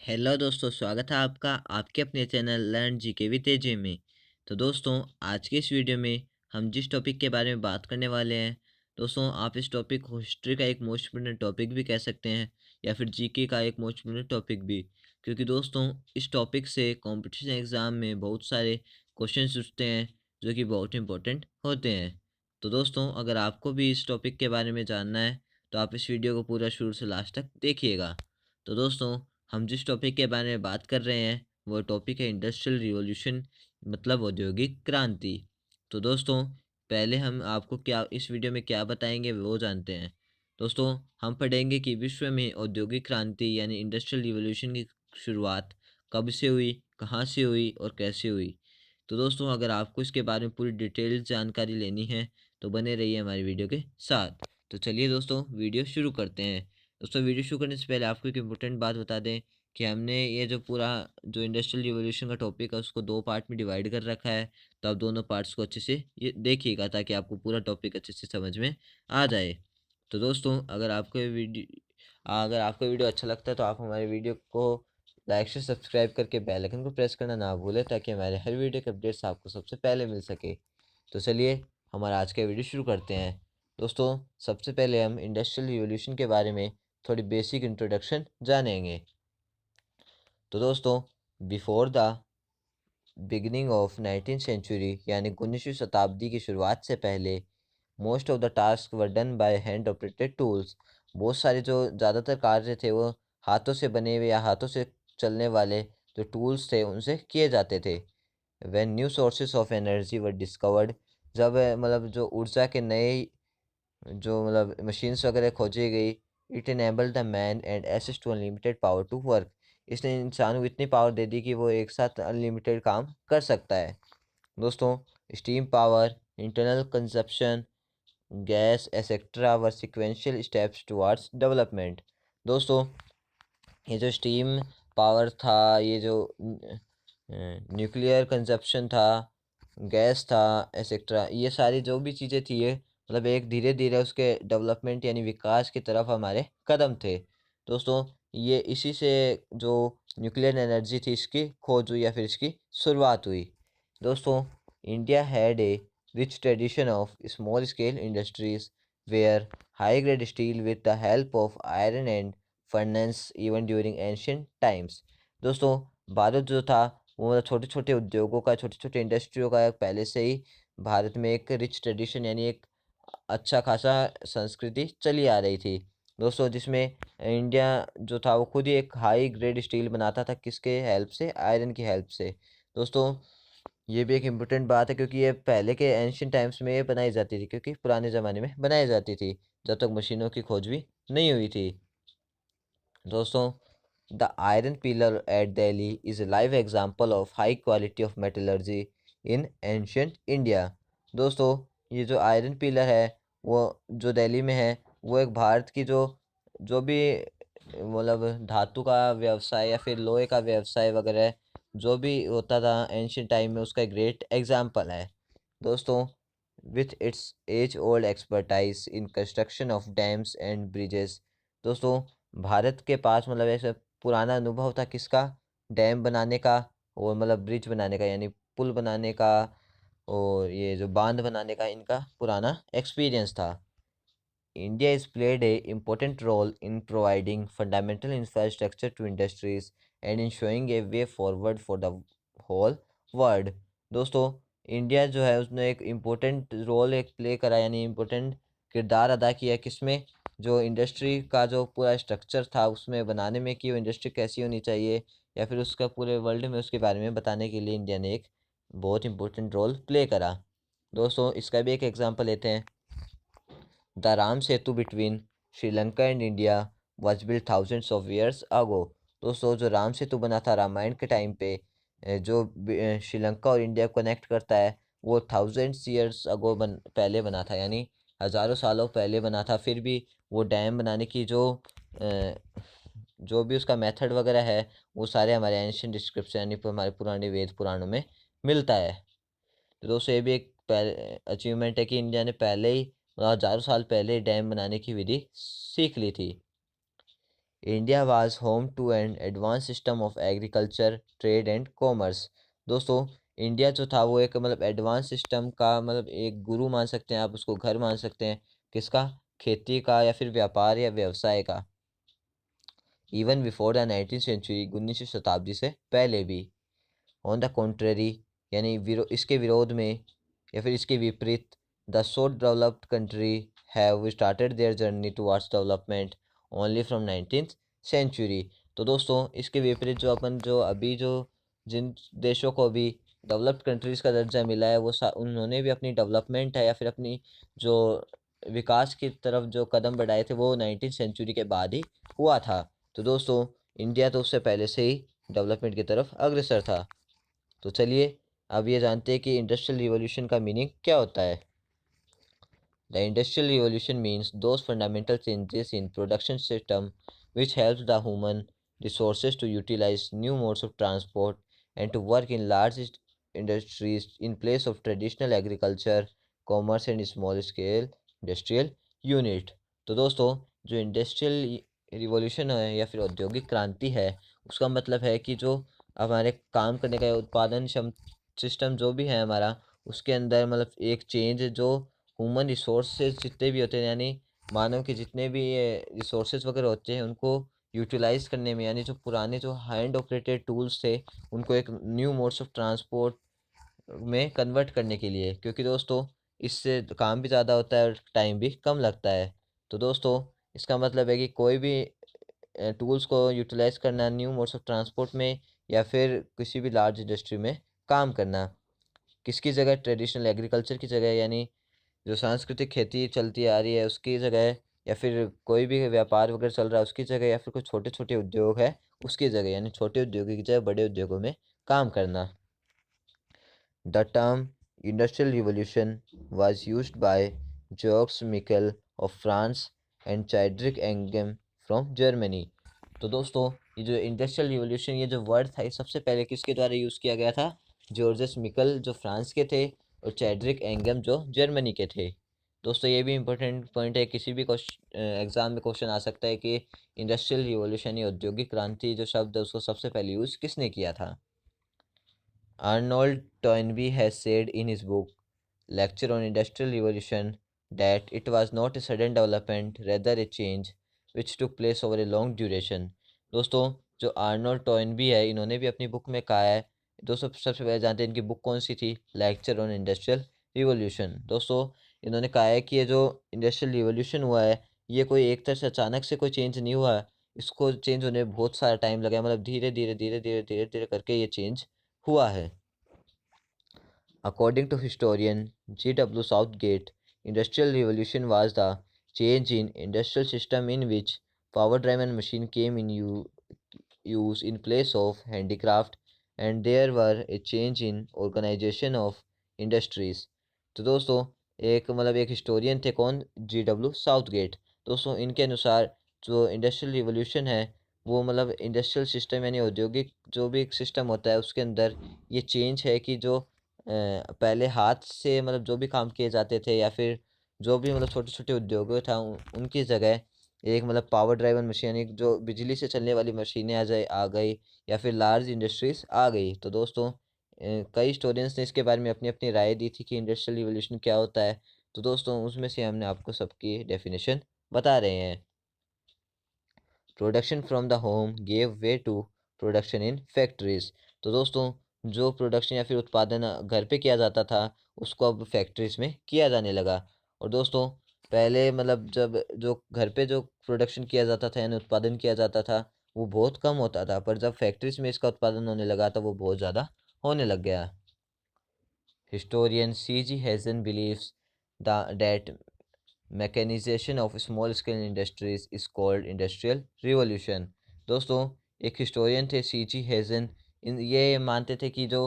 Hello दोस्तों, स्वागत है आपका आपके अपने चैनल लर्न जीके विद एजे में। तो दोस्तों, आज के इस वीडियो में हम जिस टॉपिक के बारे में बात करने वाले हैं, दोस्तों आप इस टॉपिक को हिस्ट्री का एक मोस्ट इम्पोर्टेंट टॉपिक भी कह सकते हैं या फिर जीके का एक मोस्ट इम्पोर्टेंट टॉपिक भी, क्योंकि दोस्तों इस टॉपिक से कॉम्पिटिशन एग्ज़ाम में बहुत सारे क्वेश्चन उठते हैं जो कि बहुत इंपॉर्टेंट होते हैं। तो दोस्तों, अगर आपको भी इस टॉपिक के बारे में जानना है तो आप इस वीडियो को पूरा शुरू से लास्ट तक देखिएगा। तो दोस्तों, हम जिस टॉपिक के बारे में बात कर रहे हैं वो टॉपिक है इंडस्ट्रियल रिवॉल्यूशन, मतलब औद्योगिक क्रांति। तो दोस्तों, पहले हम आपको क्या इस वीडियो में क्या बताएंगे वो जानते हैं। दोस्तों, हम पढ़ेंगे कि विश्व में औद्योगिक क्रांति यानी इंडस्ट्रियल रिवॉल्यूशन की शुरुआत कब से हुई, कहाँ से हुई और कैसे हुई। तो दोस्तों, अगर आपको इसके बारे में पूरी डिटेल जानकारी लेनी है तो बने रहिए हमारी वीडियो के साथ। तो चलिए दोस्तों, वीडियो शुरू करते हैं। दोस्तों, वीडियो शुरू करने से पहले आपको एक इम्पोर्टेंट बात बता दें कि हमने ये जो पूरा जो इंडस्ट्रियल रिवॉल्यूशन का टॉपिक है उसको दो पार्ट में डिवाइड कर रखा है। तो आप दोनों पार्ट्स को अच्छे से ये देखिएगा ताकि आपको पूरा टॉपिक अच्छे से समझ में आ जाए। तो दोस्तों, अगर आपको वीडियो अच्छा लगता है तो आप हमारे वीडियो को लाइक से सब्सक्राइब करके बेल आइकन को प्रेस करना ना भूलें ताकि हमारे हर वीडियो के अपडेट्स आपको सबसे पहले मिल सके। तो चलिए हमारा आज का वीडियो शुरू करते हैं। दोस्तों, सबसे पहले हम इंडस्ट्रियल रिवॉल्यूशन के बारे में थोड़ी बेसिक इंट्रोडक्शन जानेंगे। तो दोस्तों, before the beginning of 19th century यानी 19वीं शताब्दी की शुरुआत से पहले most of the task were done by hand operated tools. बहुत सारे जो ज़्यादातर कार्य थे वो हाथों से बने हुए या हाथों से चलने वाले जो टूल्स थे उनसे किए जाते थे। When new sources of energy were discovered, जब मतलब जो ऊर्जा के नए जो मतलब मशीन्स वगैरह खोजी गई, it enable the man and access to unlimited power to work. इसने इंसान को इतनी पावर दे दी कि वो एक साथ अनलिमिटेड काम कर सकता है। दोस्तों, steam power, internal consumption, gas etcetera were sequential steps towards development. दोस्तों, ये जो स्टीम पावर था, ये जो न्यूक्लियर कंजप्शन था, गैस था एक्सेट्रा, ये सारी जो भी चीज़ें थी ये मतलब एक धीरे धीरे उसके डेवलपमेंट यानी विकास की तरफ हमारे कदम थे। दोस्तों, ये इसी से जो न्यूक्लियर एनर्जी थी इसकी खोज हुई या फिर इसकी शुरुआत हुई। दोस्तों, India had a rich tradition of small scale industries where high grade steel with the help of iron and furnace even during ancient times. दोस्तों, भारत जो था वो मतलब छोटे छोटे उद्योगों का, छोटे छोटे इंडस्ट्रियों का पहले से ही भारत में एक रिच ट्रेडिशन यानी एक अच्छा खासा संस्कृति चली आ रही थी। दोस्तों, जिसमें इंडिया जो था वो खुद ही एक हाई ग्रेड स्टील बनाता था, किसके हेल्प से, आयरन की हेल्प से। दोस्तों, ये भी एक इम्पोर्टेंट बात है क्योंकि ये पहले के एंशियंट टाइम्स में ये बनाई जाती थी, क्योंकि पुराने ज़माने में बनाई जाती थी जब तक मशीनों की खोज भी नहीं हुई थी। दोस्तों, the iron pillar at Delhi is a live example of high quality of metallurgy in ancient India. दोस्तों, ये जो आयरन पिलर है वो जो दिल्ली में है वो एक भारत की जो जो भी मतलब धातु का व्यवसाय या फिर लोहे का व्यवसाय वगैरह जो भी होता था एंशियंट टाइम में उसका एक ग्रेट एग्जाम्पल है। दोस्तों, with its age-old expertise in construction of dams and bridges। दोस्तों, भारत के पास मतलब ऐसा पुराना अनुभव था किसका, डैम बनाने का और मतलब ब्रिज बनाने का यानी पुल बनाने का और ये जो बांध बनाने का इनका पुराना एक्सपीरियंस था। India has played a important role in providing fundamental infrastructure to industries and in showing a way forward for the whole world। दोस्तों, इंडिया जो है उसने एक इम्पोर्टेंट रोल एक प्ले करा यानी इम्पोर्टेंट किरदार अदा किया किसमें, जो इंडस्ट्री का जो पूरा स्ट्रक्चर था उसमें बनाने में कि वो इंडस्ट्री कैसी होनी चाहिए या फिर उसका पूरे वर्ल्ड में उसके बारे में बताने के लिए इंडिया ने एक बहुत इम्पोर्टेंट रोल प्ले करा। दोस्तों, इसका भी एक एग्जांपल लेते हैं। The Ram Setu between Sri Lanka and India was built thousands of years ago। दोस्तों, जो राम सेतु बना था रामायण के टाइम पे, जो श्रीलंका और इंडिया को कनेक्ट करता है वो थाउजेंड्स ईयर्स अगो पहले बना था, यानी हज़ारों सालों पहले बना था। फिर भी वो डैम बनाने की जो भी उसका मेथड वगैरह है वो सारे हमारे एंशियंट डिस्क्रिप्शन यानी हमारे पुराने वेद पुराणों में मिलता है। तो दोस्तों, ये भी एक अचीवमेंट है कि इंडिया ने पहले ही हज़ारों साल पहले डैम बनाने की विधि सीख ली थी। India was home to an advance system of agriculture, trade and commerce. दोस्तों, इंडिया जो था वो एक मतलब एडवांस सिस्टम का मतलब एक गुरु मान सकते हैं आप, उसको घर मान सकते हैं। किसका? खेती का या फिर व्यापार या व्यवसाय का। Even before the 19th century, 19वीं शताब्दी से पहले भी। ऑन द कॉन्ट्रेरी, यानी इसके विरोध में या फिर इसके विपरीत, the so developed country have started their journey towards development only from 19th century. तो दोस्तों, इसके विपरीत जो अपन जो अभी जो जिन देशों को भी डेवलप्ड कंट्रीज़ का दर्जा मिला है, वो उन्होंने भी अपनी डेवलपमेंट है या फिर अपनी जो विकास की तरफ जो कदम बढ़ाए थे वो 19th सेंचुरी के बाद ही हुआ था। तो दोस्तों, इंडिया तो उससे पहले से ही डेवलपमेंट की तरफ अग्रसर था। तो चलिए अब ये जानते हैं कि इंडस्ट्रियल रिवॉल्यूशन का मीनिंग क्या होता है। The industrial revolution means those fundamental changes in production system which helps the human resources to utilize new modes of transport and to work in large industries in place of traditional agriculture, commerce and small scale industrial unit। तो दोस्तों, जो industrial revolution है या फिर औद्योगिक क्रांति है, उसका मतलब है कि जो हमारे काम करने का उत्पादन क्षम सिस्टम जो भी है हमारा, उसके अंदर मतलब एक चेंज जो ह्यूमन रिसोर्सेज जितने भी होते हैं, यानी मानव के जितने भी ये रिसोर्सेज वगैरह होते हैं उनको यूटिलाइज करने में, यानी जो पुराने जो हैंड ऑपरेटेड टूल्स थे उनको एक न्यू मोड्स ऑफ ट्रांसपोर्ट में कन्वर्ट करने के लिए। क्योंकि दोस्तों, इससे काम भी ज़्यादा होता है और टाइम भी कम लगता है। तो दोस्तों, इसका मतलब है कि कोई भी टूल्स को यूटिलाइज करना न्यू मोड्स ऑफ ट्रांसपोर्ट में या फिर किसी भी लार्ज इंडस्ट्री में काम करना। किसकी जगह? ट्रेडिशनल एग्रीकल्चर की जगह, यानी जो सांस्कृतिक खेती चलती आ रही है उसकी जगह, या फिर कोई भी व्यापार वगैरह चल रहा है उसकी जगह, या फिर कुछ छोटे छोटे उद्योग है उसकी जगह, यानी छोटे उद्योगों की जगह बड़े उद्योगों में काम करना। The term industrial revolution was used by Georges Michel of France and Friedrich Engels from Germany। तो दोस्तों, ये जो इंडस्ट्रियल रिवॉल्यूशन ये जो वर्ड था ये सबसे पहले किसके द्वारा यूज़ किया गया था? जॉर्जेस मिकल जो फ्रांस के थे और चैड्रिक एंगम जो जर्मनी के थे। दोस्तों, ये भी इंपॉर्टेंट पॉइंट है, किसी भी एग्जाम में क्वेश्चन आ सकता है कि इंडस्ट्रियल रिवॉल्यूशन या औद्योगिक क्रांति जो शब्द है उसको सबसे पहले यूज़ किसने किया था। Arnold Toynbee has said in his book Lecture on Industrial Revolution that it was not a sudden development, rather a change which took place over a long duration। दोस्तों, जो आर्नोल्ड टॉयनबी है इन्होंने भी अपनी book में कहा है। दोस्तों, सबसे पहले जानते हैं इनकी बुक कौन सी थी? Lecture on industrial revolution. दोस्तों, इन्होंने कहा है कि ये जो इंडस्ट्रियल रिवॉल्यूशन हुआ है ये कोई एक तरह से अचानक से कोई चेंज नहीं हुआ है। इसको चेंज होने में बहुत सारा टाइम लगा है, मतलब धीरे धीरे धीरे धीरे धीरे धीरे करके ये चेंज हुआ है। According to historian G.W. Southgate, Industrial Revolution was the change in industrial system in which power-driven machine came in use in place of handicraft, and there were a change in organization of industries। तो दोस्तों, एक मतलब एक historian थे कौन? G.W. Southgate. दोस्तों, इनके अनुसार जो इंडस्ट्रियल रिवॉल्यूशन है वो मतलब इंडस्ट्रियल सिस्टम यानी औद्योगिक जो भी सिस्टम होता है उसके अंदर ये चेंज है कि जो पहले हाथ से मतलब जो भी काम किए जाते थे या फिर जो भी मतलब छोटे छोटे उद्योग था उनकी जगह एक मतलब पावर ड्राइवन मशीन यानी जो बिजली से चलने वाली मशीनें आ गई या फिर लार्ज इंडस्ट्रीज आ गई। तो दोस्तों, कई स्टोरियंस ने इसके बारे में अपनी अपनी राय दी थी कि इंडस्ट्रियल रिवॉल्यूशन क्या होता है। तो दोस्तों, उसमें से हमने आपको सबकी डेफिनेशन बता रहे हैं। Production from the home gave way to production in factories. तो दोस्तों, जो प्रोडक्शन या फिर उत्पादन घर पे किया जाता था उसको अब फैक्ट्रीज में किया जाने लगा। और दोस्तों, पहले मतलब जब जो घर पे जो प्रोडक्शन किया जाता था यानी उत्पादन किया जाता था वो बहुत कम होता था, पर जब फैक्ट्रीज में इसका उत्पादन होने लगा तो वो बहुत ज़्यादा होने लग गया। Historian C.G. Hazen believes that mechanisation of small scale industries is called industrial revolution. दोस्तों, एक हिस्टोरियन थे C.G. हेजन, ये मानते थे कि जो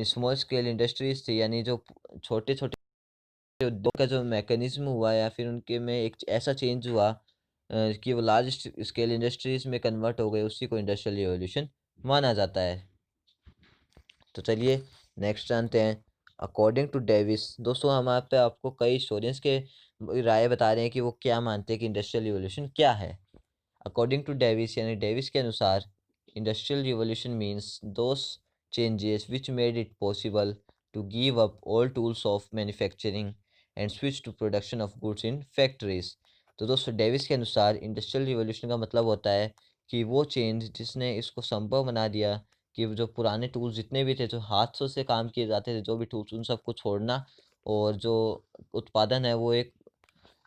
स्मॉल स्केल इंडस्ट्रीज थी यानी जो छोटे छोटे उद्योग का जो मैकेनिज्म हुआ या फिर उनके में एक ऐसा चेंज हुआ कि वो लार्ज स्केल इंडस्ट्रीज में कन्वर्ट हो गए, उसी को इंडस्ट्रियल रिवॉल्यूशन माना जाता है। तो चलिए नेक्स्ट जानते हैं। According to Davis. दोस्तों, हम यहाँ पे आपको कई स्टोरियंस के राय बता रहे हैं कि वो क्या मानते हैं कि इंडस्ट्रियल रिवॉल्यूशन क्या है। अकॉर्डिंग टू डेविस यानी डेविस के अनुसार industrial revolution means those changes which made it possible to give up all tools of manufacturing and switch to production of goods in factories. तो दोस्तों डेविस के अनुसार industrial revolution का मतलब होता है कि वो चेंज जिसने इसको संभव बना दिया कि जो पुराने टूल्स जितने भी थे, जो हाथों से काम किए जाते थे, जो भी टूल्स, उन सबको छोड़ना, और जो उत्पादन है वो एक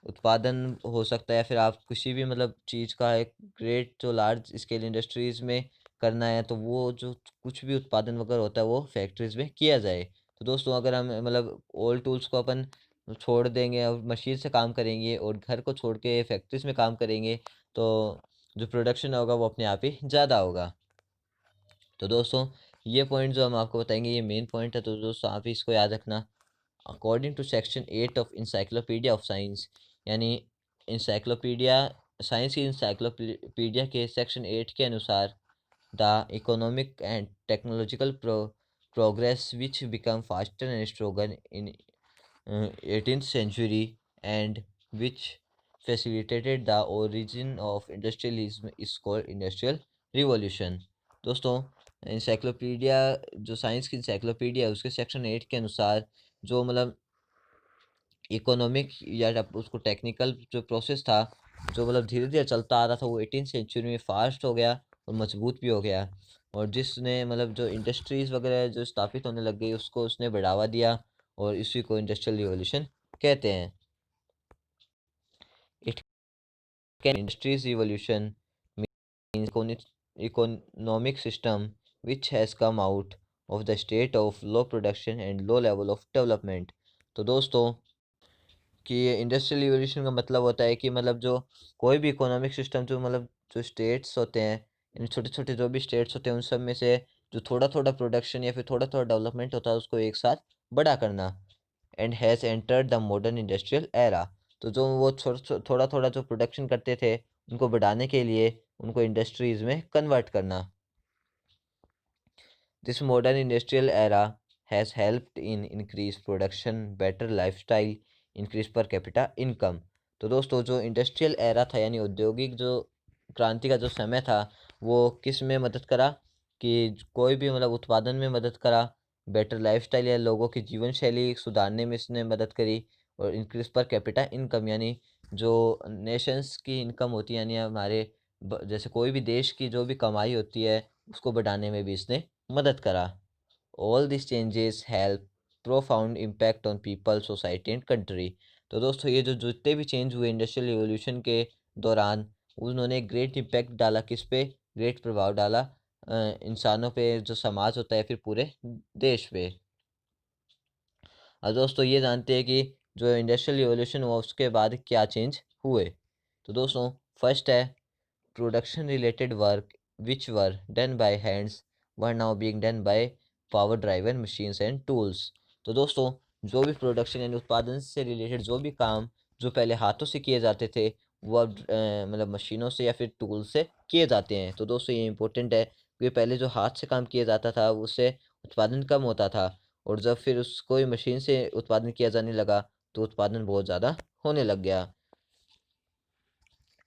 उत्पादन हो सकता है, फिर आप किसी भी मतलब चीज़ का एक ग्रेट जो लार्ज स्केल इंडस्ट्रीज़ में करना है, तो वो जो कुछ भी उत्पादन वगैरह होता है वो फैक्ट्रीज़ में किया जाए। तो दोस्तों अगर हम मतलब ओल्ड टूल्स को अपन छोड़ देंगे और मशीन से काम करेंगे और घर को छोड़ के फैक्ट्रीज़ में काम करेंगे, तो जो प्रोडक्शन होगा वो अपने आप ही ज़्यादा होगा। तो दोस्तों ये पॉइंट जो हम आपको बताएंगे ये मेन पॉइंट है, तो दोस्तों आप ही इसको याद रखना। According to section 8 of encyclopaedia of science, यानी इंसाइक्लोपीडिया साइंस की इंसाइक्लोपीडिया के सेक्शन 8 के अनुसार the economic and technological progress which become faster and stronger in 18th century and which facilitated the origin of industrialism is called industrial revolution। दोस्तों encyclopedia जो science की encyclopedia है उसके section 8 के अनुसार जो मतलब इकोनॉमिक या उसको टेक्निकल जो प्रोसेस था, जो मतलब धीरे धीरे चलता आ रहा था, वो 18th सेंचुरी में फास्ट हो गया और मजबूत भी हो गया, और जिसने मतलब जो इंडस्ट्रीज़ वगैरह जो स्थापित होने लग गई उसको उसने बढ़ावा दिया, और इसी को इंडस्ट्रियल रिवॉल्यूशन कहते हैं। It can industries revolution means economic system which has come out of the state of low production and low level of development. तो दोस्तों कि ये इंडस्ट्रियल रिवॉल्यूशन का मतलब होता है कि मतलब जो कोई भी इकोनॉमिक सिस्टम जो मतलब जो स्टेट्स होते हैं, इन छोटे छोटे जो भी स्टेट्स होते हैं, उन सब में से जो थोड़ा थोड़ा प्रोडक्शन या फिर थोड़ा थोड़ा डेवलपमेंट होता है उसको एक साथ बड़ा करना। And has entered the modern industrial era. तो जो वो थोड़ा थोड़ा जो प्रोडक्शन करते थे उनको बढ़ाने के लिए उनको इंडस्ट्रीज़ में कन्वर्ट करना। This modern industrial era has helped in increase production, better lifestyle, increase per capita income। तो दोस्तों जो इंडस्ट्रियल एरा था यानी औद्योगिक जो क्रांति का जो समय था, वो किस में मदद करा कि कोई भी मतलब उत्पादन में मदद करा, बेटर लाइफस्टाइल या लोगों की जीवन शैली सुधारने में इसने मदद करी, और इंक्रीज पर कैपिटा इनकम यानी जो नेशंस की इनकम होती है, यानी हमारे जैसे कोई भी देश की जो भी कमाई होती है उसको बढ़ाने में भी इसने मदद करा। All this changes help profound impact on people, society and country. तो दोस्तों ये जो जितने भी चेंज हुए इंडस्ट्रियल रिवॉल्यूशन के दौरान, उन्होंने ग्रेट इम्पैक्ट डाला, किस पे, ग्रेट प्रभाव डाला इंसानों पे, जो समाज होता है, फिर पूरे देश पे। और दोस्तों ये जानते हैं कि जो इंडस्ट्रियल रिवॉल्यूशन हुआ उसके बाद क्या चेंज हुए। तो दोस्तों फर्स्ट है production related work which were done by hands were now being done by power driven machines and tools। तो दोस्तों जो भी प्रोडक्शन यानी उत्पादन से रिलेटेड जो भी काम जो पहले हाथों से किए जाते थे, वो अब मतलब मशीनों से या फिर टूल से किए जाते हैं। तो दोस्तों ये इंपॉर्टेंट है क्योंकि पहले जो हाथ से काम किया जाता था उससे उत्पादन कम होता था, और जब फिर उसको ही मशीन से उत्पादन किया जाने लगा तो उत्पादन बहुत ज़्यादा होने लग गया।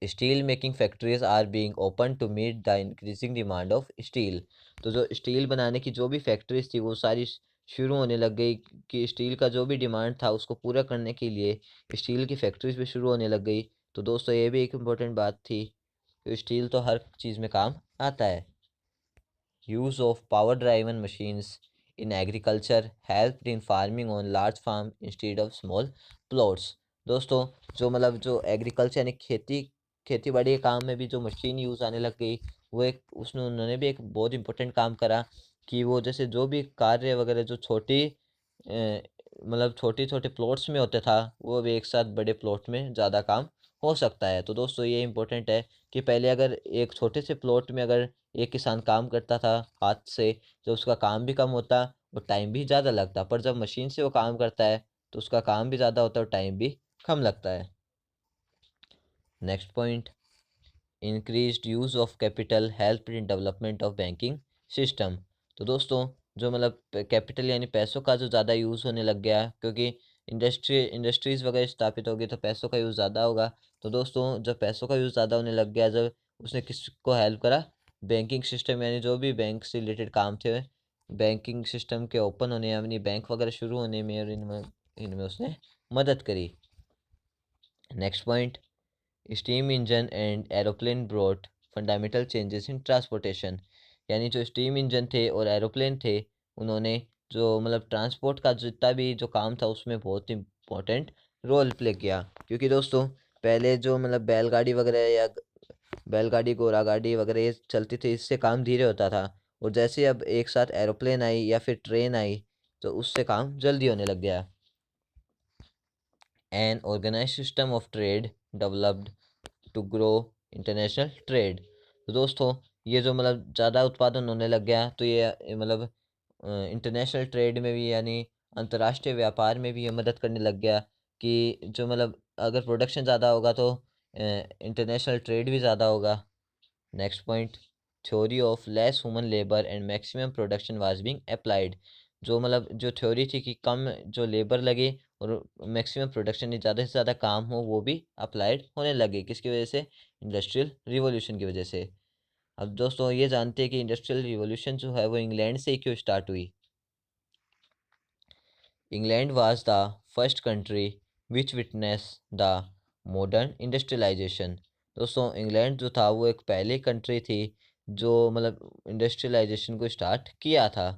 Steel making factories are being open to meet the increasing demand of steel. तो जो स्टील बनाने की जो भी फैक्ट्रीज थी वो सारी शुरू होने लग गई कि स्टील का जो भी डिमांड था उसको पूरा करने के लिए स्टील की फैक्ट्रीज भी शुरू होने लग गई। तो दोस्तों ये भी एक इम्पोर्टेंट बात थी कि स्टील तो हर चीज़ में काम आता है। Use of power driven machines in agriculture help in farming on large farm instead of small plots. दोस्तों जो मतलब जो एग्रीकल्चर यानी खेती बाड़ी के काम में भी जो मशीन यूज़ आने लग गई, वो एक उसने उन्होंने भी एक बहुत इंपॉर्टेंट काम करा कि वो जैसे जो भी कार्य वगैरह जो छोटी मतलब छोटी छोटे प्लॉट्स में होता था, वो भी एक साथ बड़े प्लॉट में ज़्यादा काम हो सकता है। तो दोस्तों ये इंपॉर्टेंट है कि पहले अगर एक छोटे से प्लॉट में अगर एक किसान काम करता था हाथ से, तो उसका काम भी कम होता और टाइम भी ज़्यादा लगता, पर जब मशीन से वो काम करता है तो उसका काम भी ज़्यादा होता है और टाइम भी कम लगता है। Next point, increased use of capital help in development of banking system. तो दोस्तों जो मतलब कैपिटल यानी पैसों का जो ज़्यादा यूज़ होने लग गया क्योंकि इंडस्ट्रीज़ वगैरह स्थापित होगी तो पैसों का यूज़ ज़्यादा होगा। तो दोस्तों जब पैसों का यूज़ ज़्यादा होने लग गया, जब उसने किसको हेल्प करा? बैंकिंग सिस्टम, यानी जो भी बैंक से रिलेटेड काम थे, बैंकिंग सिस्टम के ओपन होने यानी बैंक वगैरह शुरू होने में और इनमें उसने मदद करी। Next point, steam engine and aeroplane brought fundamental changes in transportation, यानी जो स्टीम इंजन थे और एरोप्लेन थे, उन्होंने जो मतलब ट्रांसपोर्ट का जितना भी जो काम था उसमें बहुत इम्पोर्टेंट रोल प्ले किया। क्योंकि दोस्तों पहले जो मतलब बैलगाड़ी वगैरह या बैलगाड़ी घोड़ा गाड़ी वगैरह ये चलती थी, इससे काम धीरे होता था। और जैसे अब एक साथ एरोप्लेन आई या फिर ट्रेन आई तो उससे काम जल्दी होने लग गया। An organise system of trade developed to grow international trade. तो दोस्तों ये जो मतलब ज़्यादा उत्पादन होने लग गया तो ये मतलब इंटरनेशनल ट्रेड में भी यानी अंतर्राष्ट्रीय व्यापार में भी ये मदद करने लग गया कि जो मतलब अगर प्रोडक्शन ज़्यादा होगा तो इंटरनेशनल ट्रेड भी ज़्यादा होगा। Next point, theory of less human labour and maximum production was being applied. जो मतलब जो थ्योरी थी कि कम जो लेबर लगे और मैक्सिमम प्रोडक्शन ज़्यादा से ज़्यादा काम हो, वो भी अप्लाइड होने लगे। किसकी वजह से? इंडस्ट्रियल रिवॉल्यूशन की वजह से। अब दोस्तों ये जानते हैं कि इंडस्ट्रियल रिवॉल्यूशन जो है वो इंग्लैंड से ही क्यों स्टार्ट हुई। England was the first country which witness the modern industrialisation. दोस्तों इंग्लैंड जो था वो एक पहली कंट्री थी जो मतलब इंडस्ट्रियलाइजेशन को स्टार्ट किया था।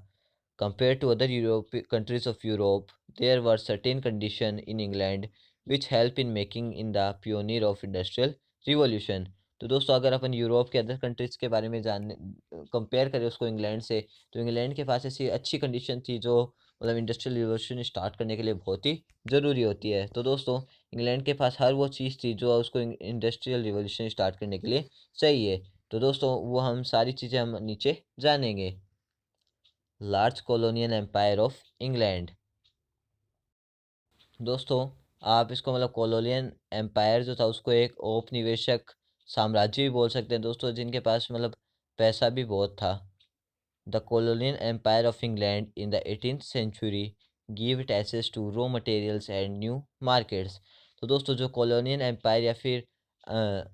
Compare to other Europe countries of Europe, there were certain condition in England which help in making in the pioneer of industrial revolution. तो दोस्तों अगर अपन यूरोप के अदर कंट्रीज़ के बारे में जानने कंपेयर करें उसको इंग्लैंड से, तो इंग्लैंड के पास ऐसी अच्छी कंडीशन थी जो मतलब इंडस्ट्रियल रिवॉल्यूशन स्टार्ट करने के लिए बहुत ही ज़रूरी होती है। तो दोस्तों इंग्लैंड के पास हर वो चीज़ थी जो उसको इंडस्ट्रियल रिवॉल्यूशन स्टार्ट करने के लिए चाहिए। तो दोस्तों वो हम सारी चीज़ें हम नीचे जानेंगे। Large colonial empire of England. दोस्तों आप इसको मतलब कॉलोनियल एम्पायर जो था उसको एक औपनिवेशिक साम्राज्य भी बोल सकते हैं दोस्तों, जिनके पास मतलब पैसा भी बहुत था। The colonial empire of England in the 18th century gave it access to raw materials and new markets। तो दोस्तों जो कॉलोनियल एम्पायर या फिर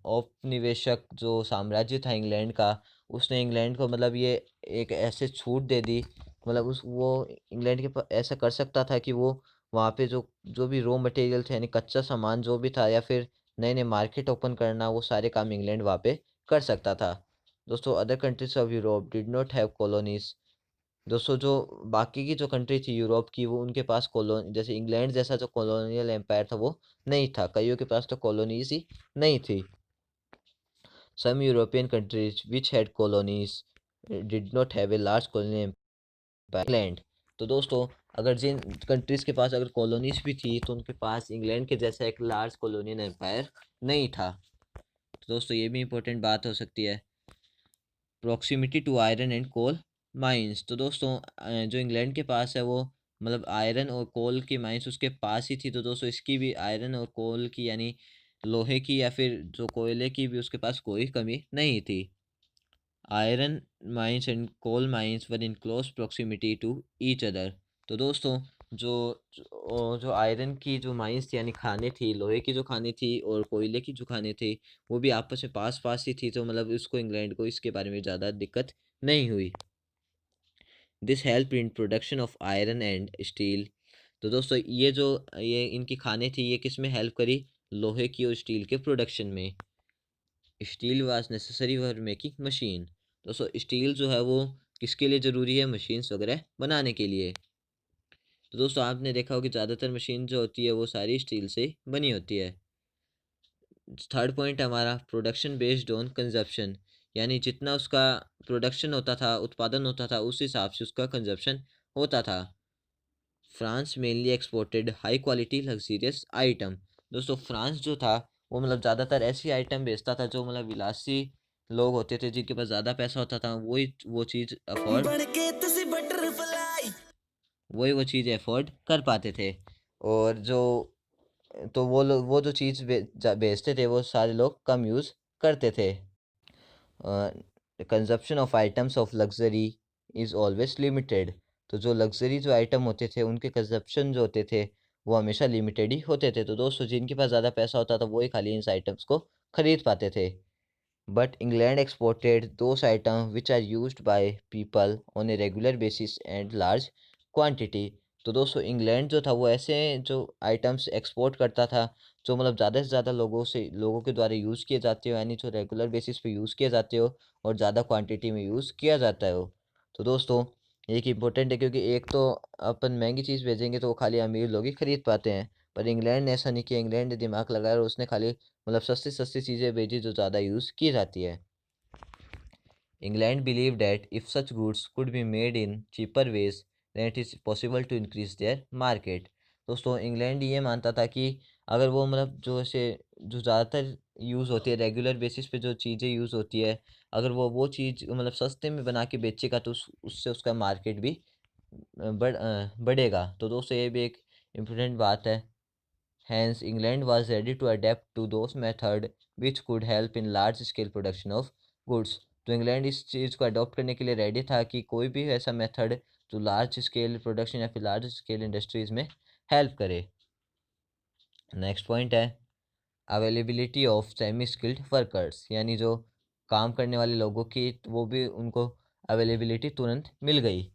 औपनिवेशक जो साम्राज्य था इंग्लैंड का, उसने इंग्लैंड को मतलब ये एक ऐसे छूट दे दी, मतलब उस वो इंग्लैंड के ऐसा कर सकता था कि वो वहाँ पे जो जो भी रॉ मटेरियल थे यानी कच्चा सामान जो भी था या फिर नए नए मार्केट ओपन करना, वो सारे काम इंग्लैंड वहाँ पे कर सकता था। दोस्तों other countries of Europe did not have colonies. दोस्तों जो बाकी की जो कंट्री थी यूरोप की, वो उनके पास कॉलोनी जैसे इंग्लैंड जैसा जो कॉलोनियल एम्पायर था वो नहीं था, कईयों के पास तो कॉलोनीज ही नहीं थी। Some European countries which had colonies did not have a large colonial empire England. तो दोस्तों अगर जिन कंट्रीज़ के पास अगर कॉलोनीज भी थी तो उनके पास इंग्लैंड के जैसा एक लार्ज कॉलोनियल एम्पायर नहीं था। तो दोस्तों ये भी इंपॉर्टेंट बात हो सकती है। Proximity to iron and coal mines. तो दोस्तों जो इंग्लैंड के पास है वो मतलब आयरन और कोल की माइंस उसके पास ही थी। तो दोस्तों इसकी भी आयरन और कोल की यानी लोहे की या फिर जो कोयले की भी उसके पास कोई कमी नहीं थी। Iron mines and coal mines were in close proximity to each other. तो दोस्तों जो जो आयरन की जो माइंस थी यानी खाने थी, लोहे की जो खाने थी और कोयले की जो खाने थे, वो भी आपस में पास पास ही थी। तो मतलब इसको इंग्लैंड को इसके बारे में ज़्यादा दिक्कत नहीं हुई। This help in production of iron and steel. तो दोस्तों ये इनकी खाने थी, ये किस में हेल्प करी? लोहे की और स्टील के प्रोडक्शन में। Steel was necessary for making machine. दोस्तों स्टील जो है वो किसके लिए ज़रूरी है? मशीन्स वगैरह बनाने के लिए। तो दोस्तों आपने देखा हो कि ज़्यादातर मशीन जो होती है वो सारी स्टील से बनी होती है। थर्ड पॉइंट हमारा प्रोडक्शन बेस्ड ऑन कंजप्शन, यानी जितना उसका प्रोडक्शन होता था, उत्पादन होता था, उस हिसाब से उसका कंजप्शन होता था। France mainly exported high quality luxurious item. दोस्तों फ्रांस जो था वो मतलब ज़्यादातर ऐसी आइटम बेचता था जो मतलब विलासी लोग होते थे जिनके पास ज़्यादा पैसा होता था, वो चीज़ वो चीज़ अफोर्ड कर पाते थे। और जो तो वो जो चीज़ बेचते थे वो सारे लोग कम यूज़ करते थे। Consumption of items of luxury is always limited. तो जो लग्जरी जो आइटम होते थे उनके कंजप्शन जो होते थे वो हमेशा लिमिटेड ही होते थे। तो दोस्तों जिनके पास ज़्यादा पैसा होता था वो ही खाली इन आइटम्स को खरीद पाते थे। but England exported those items which are used by people on a regular basis and large quantity। तो दोस्तों इंग्लैंड जो था वो ऐसे जो आइटम्स एक्सपोर्ट करता था जो मतलब ज़्यादा से ज़्यादा लोगों के द्वारा यूज़ किए जाते हो, यानी जो रेगुलर बेसिस पे यूज़ किए जाते हो और ज़्यादा क्वांटिटी में यूज़ किया जाता है। तो दोस्तों एक इम्पोर्टेंट है, क्योंकि एक तो अपन महंगी चीज़ भेजेंगे तो वो खाली अमीर लोग ही खरीद पाते हैं, पर इंग्लैंड ने ऐसा नहीं किया। इंग्लैंड ने दिमाग लगाया और उसने खाली मतलब सस्ती सस्ती चीज़ें भेजी जो ज़्यादा यूज़ की जाती है। England believed that if such goods could be made in cheaper ways, then it is possible to increase their market। दोस्तों इंग्लैंड ये मानता था कि अगर वो मतलब जो ऐसे जो ज़्यादातर यूज़ होती है रेगुलर बेसिस पे जो चीज़ें यूज़ होती है, अगर वो चीज़ मतलब सस्ते में बना के बेचेगा तो उससे उसका मार्केट भी बढ़ेगा। तो दोस्तों ये भी एक इम्पोर्टेंट बात है। Hence, England was ready to adapt to those methods which could help in large scale production of goods। तो इंग्लैंड इस चीज़ को अडॉप्ट करने के लिए रेडी था कि कोई भी ऐसा मेथड जो लार्ज स्केल प्रोडक्शन या फिर लार्ज स्केल इंडस्ट्रीज में हेल्प करे। नेक्स्ट पॉइंट है availability of semi skilled workers, यानी जो काम करने वाले लोगों की वो भी उनको अवेलेबिलिटी तुरंत मिल गई।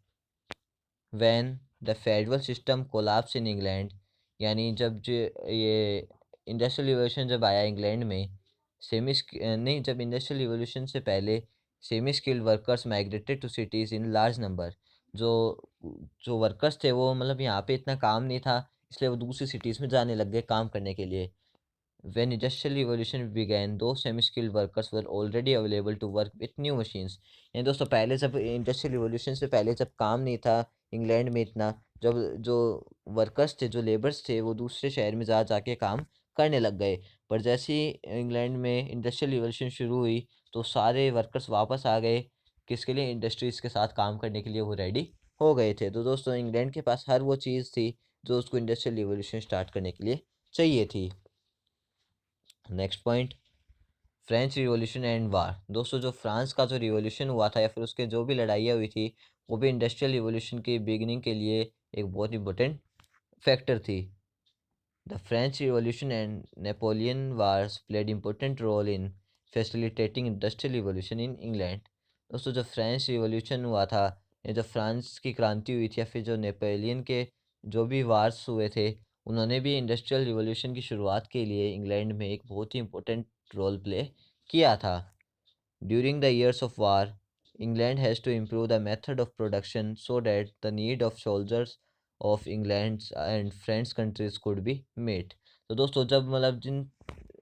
When the federal system collapse in England, यानी जब जो ये इंडस्ट्रियल रिवॉल्यूशन जब आया इंग्लैंड में, नहीं, जब इंडस्ट्रियल रिवॉल्यूशन से पहले semi skilled workers migrated to cities in large number. जो जो वर्कर्स थे वो मतलब यहाँ पे इतना काम नहीं था, इसलिए वो दूसरी सिटीज़ में जाने लग गए काम करने के लिए। When industrial revolution began, those semi-skilled workers were already available to work with new machines। यानी दोस्तों पहले जब इंडस्ट्रियल रिवॉल्यूशन से पहले जब काम नहीं था इंग्लैंड में इतना, जब जो वर्कर्स थे जो लेबर्स थे वो दूसरे शहर में जा जाके काम करने लग गए। पर जैसे ही इंग्लैंड में इंडस्ट्रियल रिवॉल्यूशन शुरू हुई तो सारे वर्कर्स वापस आ गए, किसके लिए? इंडस्ट्रीज़ के साथ काम करने के लिए वो रेडी हो गए थे। तो दोस्तों इंग्लैंड के पास हर वो चीज़ थी जो उसको इंडस्ट्रियल रिवॉल्यूशन स्टार्ट करने के लिए चाहिए थी। Next point French revolution and वार। दोस्तों जो फ्रांस का जो रिवॉल्यूशन हुआ था या फिर उसके जो भी लड़ाइयाँ हुई थी वो भी इंडस्ट्रियल रिवॉल्यूशन की बिगिनिंग के लिए एक बहुत इंपॉर्टेंट फैक्टर थी। The French revolution and Napoleon wars played important role in facilitating industrial revolution in England. दोस्तों जब फ्रेंच रिवॉल्यूशन हुआ था या जब फ्रांस की क्रांति हुई थी या फिर जो नेपोलियन के जो भी वार्स हुए थे, उन्होंने भी इंडस्ट्रियल रिवॉल्यूशन की शुरुआत के लिए इंग्लैंड में एक बहुत ही इंपॉर्टेंट रोल प्ले किया था। During the years of war, England has to improve the method of production so that the need of soldiers of England and French countries could be met। तो दोस्तों जब मतलब जिन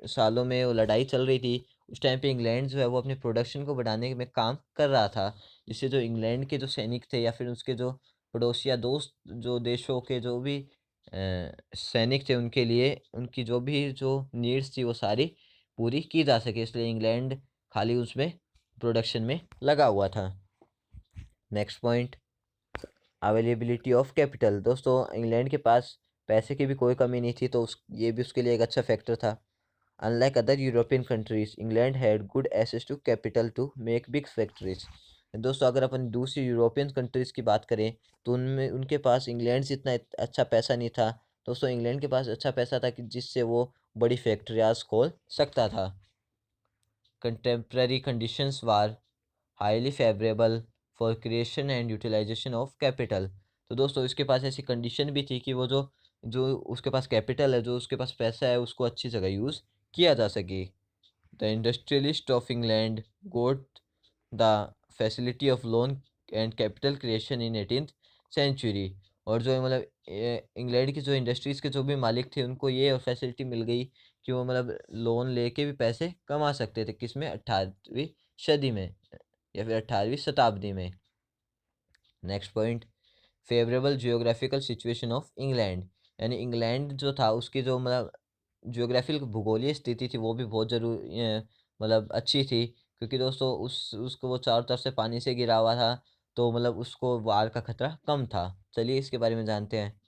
सालों में वो लड़ाई चल रही थी उस टाइम पे इंग्लैंड जो है वो अपनी प्रोडक्शन को बढ़ाने में काम कर रहा था, जिससे जो इंग्लैंड के जो सैनिक थे या फिर उसके जो पड़ोसी या दोस्त जो देशों के जो भी सैनिक थे उनके लिए उनकी जो भी जो नीड्स थी वो सारी पूरी की जा सके, इसलिए इंग्लैंड खाली उसमें प्रोडक्शन में लगा हुआ था। Next point availability of capital. दोस्तों इंग्लैंड के पास पैसे की भी कोई कमी नहीं थी, तो ये भी उसके लिए एक अच्छा फैक्टर था। Unlike other European countries England had good access to capital to make big factories. दोस्तों अगर अपन दूसरी यूरोपियन कंट्रीज़ की बात करें तो उनमें उनके पास इंग्लैंड से इतना अच्छा पैसा नहीं था। दोस्तों इंग्लैंड के पास अच्छा पैसा था कि जिससे वो बड़ी फैक्ट्रियाज खोल सकता था। Contemporary conditions were highly favourable for creation and utilisation of capital. तो दोस्तों इसके पास ऐसी कंडीशन भी थी कि वो जो जो उसके पास कैपिटल है, जो उसके पास पैसा है, उसको अच्छी जगह यूज़ किया जा सके। The industrialist of England got the facility of loan and capital creation in 18th century. और जो मतलब इंग्लैंड की जो इंडस्ट्रीज़ के जो भी मालिक थे उनको ये फैसिलिटी मिल गई कि वो मतलब लोन लेके भी पैसे कमा सकते थे, किसमें? 18वीं सदी में या फिर 18वीं शताब्दी में। Next point favourable geographical situation of England, यानी इंग्लैंड जो था उसकी जो मतलब जियोग्राफिकल भूगोलीय स्थिति थी वो भी बहुत जरूरी मतलब अच्छी थी, क्योंकि दोस्तों उसको वो चारों तरफ से पानी से घिरा हुआ था, तो मतलब उसको बाढ़ का खतरा कम था। चलिए इसके बारे में जानते हैं।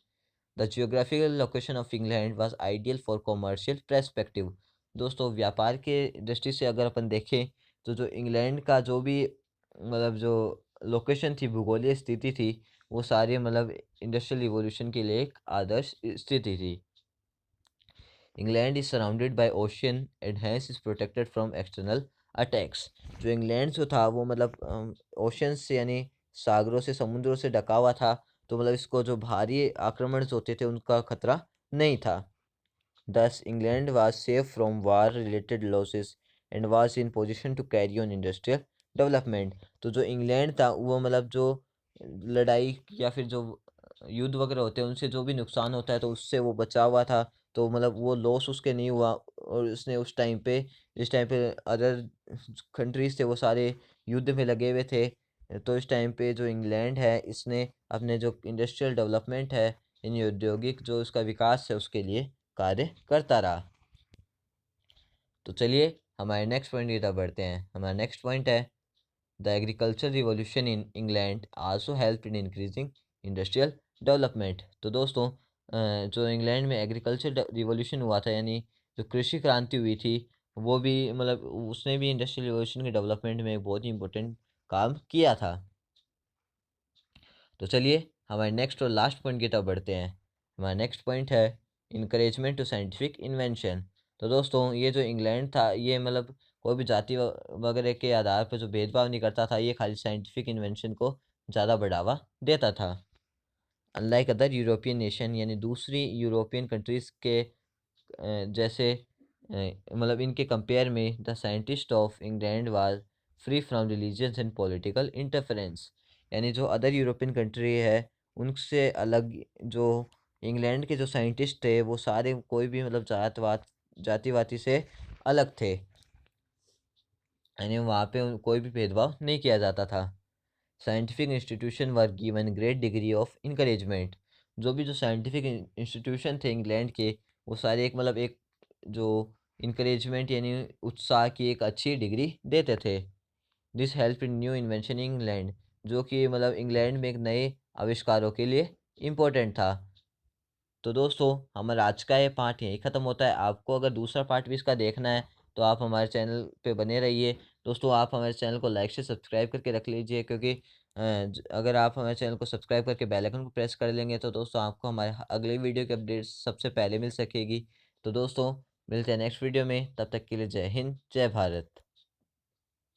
The geographical location of England was ideal for commercial perspective. दोस्तों व्यापार के दृष्टि से अगर अपन देखें तो जो इंग्लैंड का जो भी मतलब जो लोकेशन थी, भूगोलीय स्थिति थी, वो सारी मतलब इंडस्ट्रियल रिवॉल्यूशन के लिए एक आदर्श स्थिति थी। England is surrounded by ocean and hence is protected from external attacks. जो इंग्लैंड जो था वो मतलब ओशन से यानी सागरों से समुद्रों से ढका हुआ था, तो मतलब इसको जो भारी आक्रमण जो होते थे उनका खतरा नहीं था। Thus, England was safe from war-related losses and was in position to carry on industrial development। तो जो इंग्लैंड था वो मतलब जो लड़ाई या फिर जो युद्ध वगैरह होते हैं उनसे जो भी नुकसान होता है तो उससे वो बचा हुआ था। तो मतलब वो लॉस उसके नहीं हुआ, और उसने उस टाइम पे जिस टाइम पे अदर कंट्रीज थे वो सारे युद्ध में लगे हुए थे, तो इस टाइम पे जो इंग्लैंड है इसने अपने जो इंडस्ट्रियल डेवलपमेंट है, यानी औद्योगिक जो उसका विकास है उसके लिए कार्य करता रहा। तो चलिए हमारे नेक्स्ट पॉइंट की तरफ बढ़ते हैं। हमारा नेक्स्ट पॉइंट है the agriculture revolution in England also help in increasing industrial development. तो दोस्तों जो इंग्लैंड में एग्रीकल्चर रिवॉल्यूशन हुआ था यानी जो कृषि क्रांति हुई थी, वो भी मतलब उसने भी इंडस्ट्रियल रिवॉल्यूशन के डेवलपमेंट में एक बहुत ही इंपॉर्टेंट काम किया था। तो चलिए हमारे नेक्स्ट और लास्ट पॉइंट की तरफ बढ़ते हैं। हमारा नेक्स्ट पॉइंट है इनकरेजमेंट टू साइंटिफिक इन्वेंशन। तो दोस्तों ये जो इंग्लैंड था ये मतलब कोई भी जाति वगैरह के आधार पर जो भेदभाव नहीं करता था, ये खाली साइंटिफिक इन्वेंशन को ज़्यादा बढ़ावा देता था। अनलाइक अदर यूरोपियन नेशन यानी दूसरी यूरोपियन कंट्रीज़ के जैसे मतलब इनके कंपेयर में the scientist of England was free from religious and political interference. यानी जो अदर यूरोपियन कंट्री है उनसे अलग जो इंग्लैंड के जो साइंटिस्ट थे वो सारे कोई भी मतलब जातिवादी से अलग थे, यानी वहाँ पे कोई भी भेदभाव नहीं किया जाता था। Scientific institution were given great degree of encouragement. जो भी जो साइंटिफिक इंस्टीट्यूशन थे इंग्लैंड के वो सारे एक मतलब एक जो इंकरेजमेंट यानी उत्साह की एक अच्छी डिग्री देते थे। This help in new invention England, जो कि मतलब इंग्लैंड में एक नए आविष्कारों के लिए इम्पोर्टेंट था। तो दोस्तों हमारा आज का ये पार्ट यहीं ख़त्म होता है। आपको अगर दूसरा पार्ट भी इसका देखना है तो आप हमारे चैनल पे बने रहिए। दोस्तों आप हमारे चैनल को लाइक से सब्सक्राइब करके रख लीजिए, क्योंकि अगर आप हमारे चैनल को सब्सक्राइब करके बेल आइकन को प्रेस कर लेंगे तो दोस्तों आपको हमारे अगले वीडियो की अपडेट सबसे पहले मिल सकेगी। तो दोस्तों मिलते हैं नेक्स्ट वीडियो में, तब तक के लिए जय हिंद जय भारत।